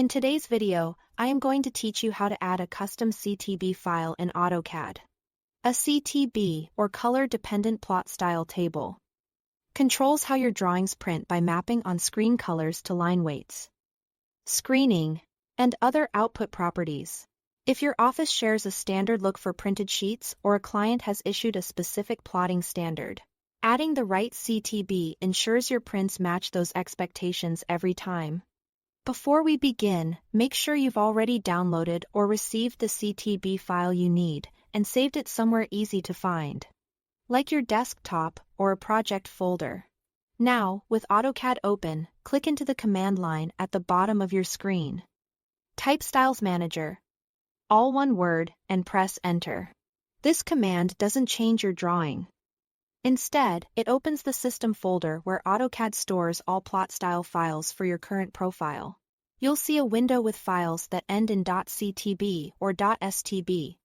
In today's video, I am going to teach you how to add a custom CTB file in AutoCAD. A CTB, or Color Dependent Plot Style Table, controls how your drawings print by mapping on-screen colors to line weights, screening, and other output properties. If your office shares a standard look for printed sheets or a client has issued a specific plotting standard, adding the right CTB ensures your prints match those expectations every time. Before we begin, make sure you've already downloaded or received the CTB file you need and saved it somewhere easy to find, like your desktop or a project folder. Now, with AutoCAD open, click into the command line at the bottom of your screen. Type Styles Manager, all one word, and press Enter. This command doesn't change your drawing. Instead, it opens the System folder where AutoCAD stores all plot style files for your current profile. You'll see a window with files that end in .ctb or .stb.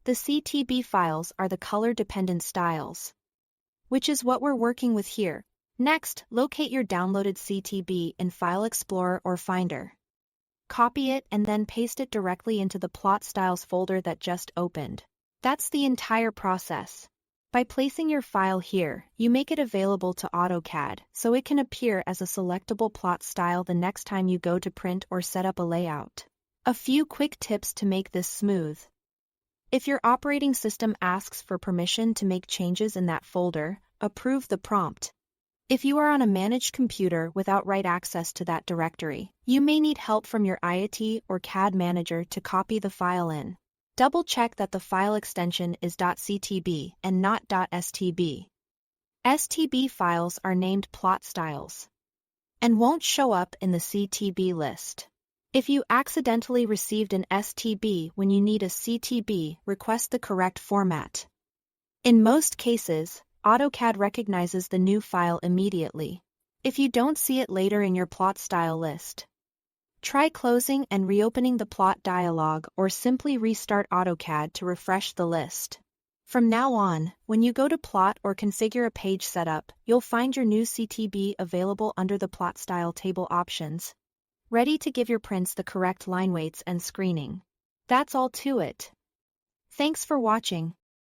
The CTB files are the color-dependent styles, which is what we're working with here. Next, locate your downloaded CTB in File Explorer or Finder. Copy it and then paste it directly into the Plot Styles folder that just opened. That's the entire process. By placing your file here, you make it available to AutoCAD so it can appear as a selectable plot style the next time you go to print or set up a layout. A few quick tips to make this smooth. If your operating system asks for permission to make changes in that folder, approve the prompt. If you are on a managed computer without write access to that directory, you may need help from your IoT or CAD manager to copy the file in. Double-check that the file extension is .ctb and not .stb. STB files are named plot styles and won't show up in the CTB list. If you accidentally received an STB when you need a CTB, request the correct format. In most cases, AutoCAD recognizes the new file immediately. If you don't see it later in your plot style list, try closing and reopening the plot dialog or simply restart AutoCAD to refresh the list. From now on, when you go to plot or configure a page setup, you'll find your new CTB available under the plot style table options, ready to give your prints the correct line weights and screening. That's all to it. Thanks for watching.